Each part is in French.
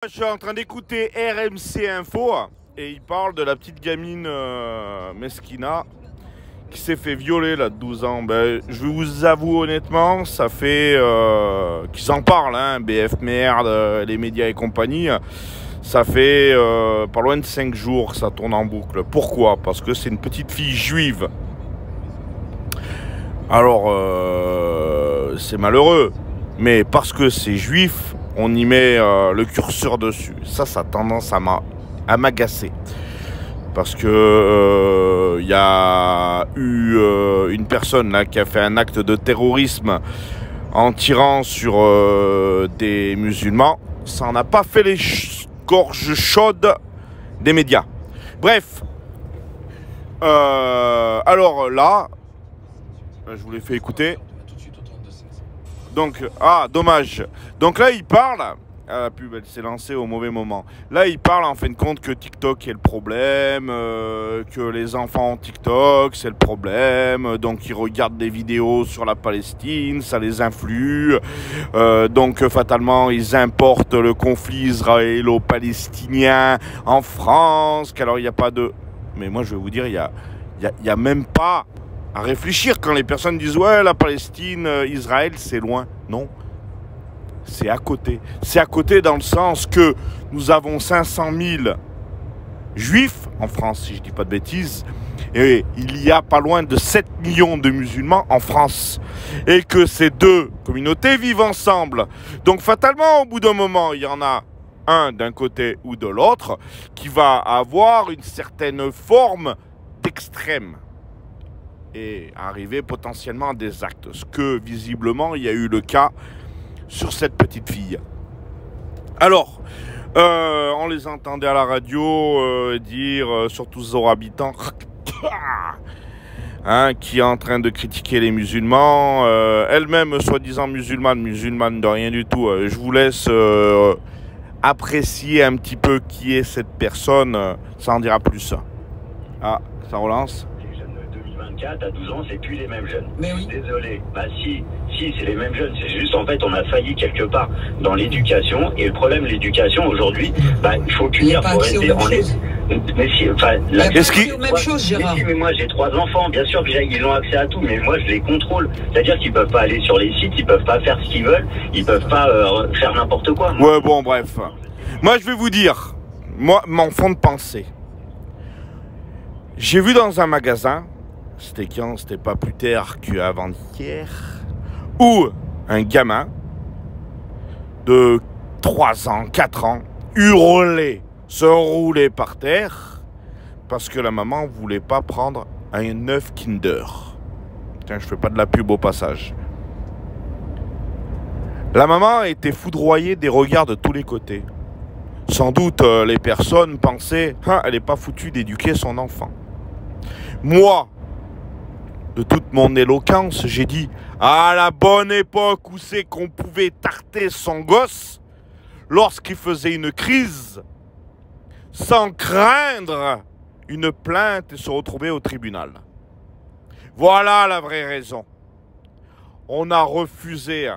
Je suis en train d'écouter RMC Info et il parle de la petite gamine Meskina qui s'est fait violer là de 12 ans. Ben, je vous avoue honnêtement, ça fait qu'ils en parlent, hein, BF Merde, les médias et compagnie. Ça fait pas loin de 5 jours que ça tourne en boucle. Pourquoi? Parce que c'est une petite fille juive. Alors, c'est malheureux, mais parce que c'est juif, on y met le curseur dessus. Ça a tendance à m'agacer. Parce que y a eu une personne là, qui a fait un acte de terrorisme en tirant sur des musulmans. Ça n'a pas fait les gorges chaudes des médias. Bref. Alors là, je vous l'ai fait écouter. Donc, dommage. Donc là, il parle. La pub, elle s'est lancée au mauvais moment. Là, il parle en fin de compte que TikTok est le problème, que les enfants ont TikTok, c'est le problème. Donc, ils regardent des vidéos sur la Palestine, ça les influe. Donc, fatalement, ils importent le conflit israélo-palestinien en France. Qu'alors, il n'y a pas de... Mais moi, je vais vous dire, il y a même pas à réfléchir quand les personnes disent « Ouais, la Palestine, Israël, c'est loin. » Non. C'est à côté. C'est à côté dans le sens que nous avons 500 000 juifs en France, si je ne dis pas de bêtises, et il y a pas loin de 7 millions de musulmans en France. Et que ces deux communautés vivent ensemble. Donc fatalement, au bout d'un moment, il y en a un d'un côté ou de l'autre qui va avoir une certaine forme d'extrême et arriver potentiellement à des actes. Ce que visiblement, il y a eu le cas sur cette petite fille. Alors, on les entendait à la radio dire, surtout Zora Habitant, hein, qui est en train de critiquer les musulmans, elle-même soi-disant musulmane de rien du tout. Je vous laisse apprécier un petit peu qui est cette personne, ça en dira plus. Ah, ça relance. À 12 ans, c'est plus les mêmes jeunes. Mais oui. Désolé. Bah si c'est les mêmes jeunes. C'est juste, en fait, on a failli quelque part dans l'éducation. Et le problème, l'éducation, aujourd'hui, bah, il faut punir pour rester en les... Mais si, enfin... Est-ce qu'il y a même chose, Gérard? Mais moi, j'ai 3 enfants. Bien sûr qu'ils ont accès à tout, mais moi, je les contrôle. C'est-à-dire qu'ils peuvent pas aller sur les sites, ils peuvent pas faire ce qu'ils veulent, ils peuvent pas faire n'importe quoi. Ouais, bon, bref. Moi, je vais vous dire, moi, mon fond de pensée. J'ai vu dans un magasin... C'était quand? C'était pas plus tard qu'avant-hier. Où un gamin de 3 ans, 4 ans, hurlait, se roulait par terre parce que la maman voulait pas prendre un œuf Kinder. Tiens, je fais pas de la pub au passage. La maman était foudroyée des regards de tous les côtés. Sans doute, les personnes pensaient « elle n'est pas foutue d'éduquer son enfant ». Moi, de toute mon éloquence, j'ai dit à la bonne époque où c'est qu'on pouvait tarter son gosse lorsqu'il faisait une crise sans craindre une plainte et se retrouver au tribunal. Voilà la vraie raison. On a refusé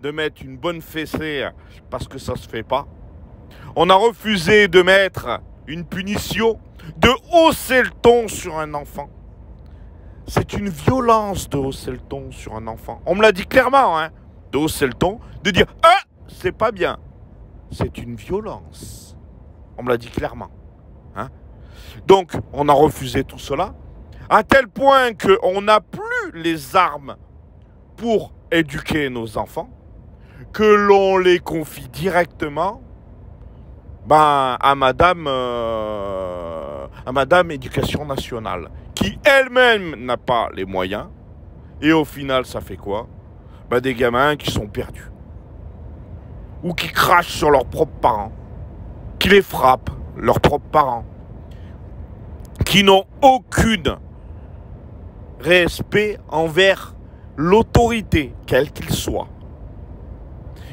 de mettre une bonne fessée parce que ça se fait pas. On a refusé de mettre une punition, de hausser le ton sur un enfant. C'est une violence de hausser le ton sur un enfant. On me l'a dit clairement, hein, de hausser le ton, de dire « Ah, c'est pas bien ». C'est une violence. On me l'a dit clairement. Hein. Donc, on a refusé tout cela, à tel point qu'on n'a plus les armes pour éduquer nos enfants, que l'on les confie directement à Madame Éducation nationale, qui elle-même n'a pas les moyens. Et au final, ça fait quoi? Des gamins qui sont perdus. Ou qui crachent sur leurs propres parents. Qui les frappent, leurs propres parents. Qui n'ont aucun respect envers l'autorité, quelle qu'il soit.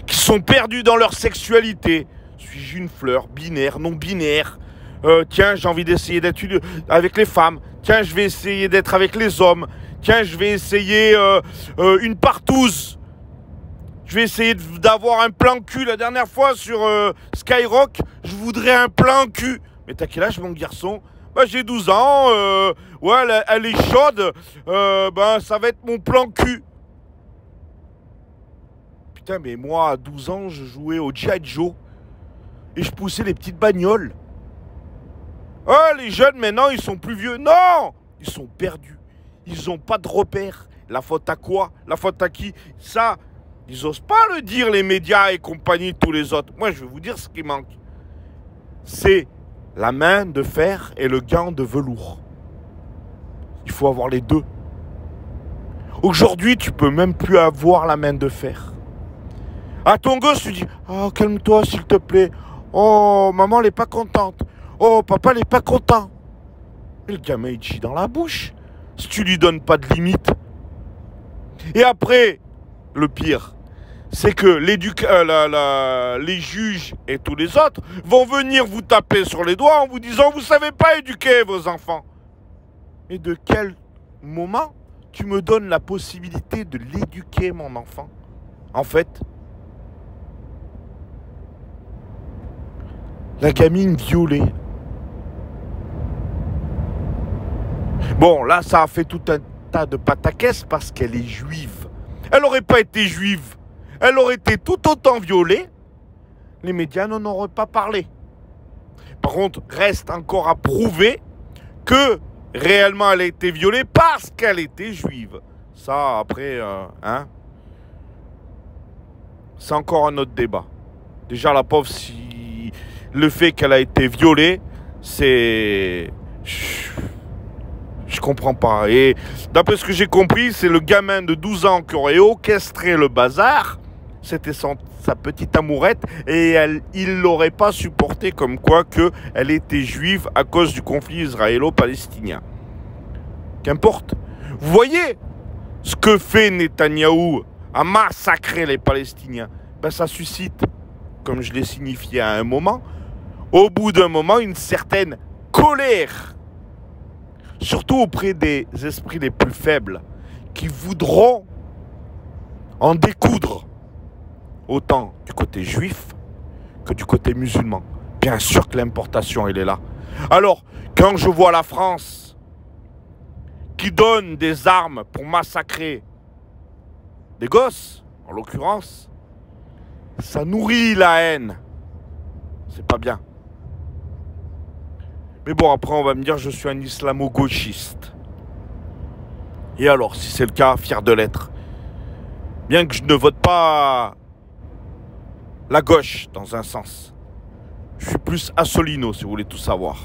Qui sont perdus dans leur sexualité. Suis-je une fleur, binaire, non binaire? Tiens, j'ai envie d'essayer d'être avec les femmes. Tiens, je vais essayer d'être avec les hommes. Tiens, je vais essayer une partouze. Je vais essayer d'avoir un plan cul. La dernière fois sur Skyrock, je voudrais un plan cul. Mais t'as quel âge, mon garçon? Bah, j'ai 12 ans. Ouais, elle est chaude. Ben, ça va être mon plan cul. Putain, mais moi, à 12 ans, je jouais au G.I. Joe. Et je poussais les petites bagnoles. Ah, les jeunes, maintenant, ils sont plus vieux. Non! Ils sont perdus. Ils n'ont pas de repères. La faute à quoi? La faute à qui? Ça, ils osent pas le dire, les médias et compagnie, tous les autres. Moi, je vais vous dire ce qui manque. C'est la main de fer et le gant de velours. Il faut avoir les deux. Aujourd'hui, tu peux même plus avoir la main de fer. À ton gosse, tu dis « Oh, calme-toi, s'il te plaît. Oh, maman, elle est pas contente. Oh, papa, il est pas content. » Et le gamin, il chie dans la bouche. Si tu lui donnes pas de limite. Et après, le pire, c'est que les juges et tous les autres vont venir vous taper sur les doigts en vous disant « Vous savez pas éduquer vos enfants. » Et de quel moment tu me donnes la possibilité de l'éduquer, mon enfant? En fait, la gamine violée. Bon, là, ça a fait tout un tas de pataquès parce qu'elle est juive. Elle n'aurait pas été juive. Elle aurait été tout autant violée. Les médias n'en auraient pas parlé. Par contre, reste encore à prouver que réellement elle a été violée parce qu'elle était juive. Ça, après, hein, c'est encore un autre débat. Déjà, la pauvre, si le fait qu'elle a été violée, c'est... Je comprends pas. Et d'après ce que j'ai compris, c'est le gamin de 12 ans qui aurait orchestré le bazar. C'était sa petite amourette. Et il l'aurait pas supporté comme quoi qu'elle était juive à cause du conflit israélo-palestinien. Qu'importe. Vous voyez ce que fait Netanyahou à massacrer les Palestiniens? Ben, ça suscite, comme je l'ai signifié à un moment, au bout d'un moment, une certaine colère. Surtout auprès des esprits les plus faibles, qui voudront en découdre, autant du côté juif que du côté musulman. Bien sûr que l'importation, elle est là. Alors, quand je vois la France qui donne des armes pour massacrer des gosses, en l'occurrence, ça nourrit la haine. C'est pas bien. Mais bon, après, on va me dire je suis un islamo-gauchiste. Et alors, si c'est le cas, fier de l'être. Bien que je ne vote pas la gauche, dans un sens. Je suis plus Assolino, si vous voulez tout savoir.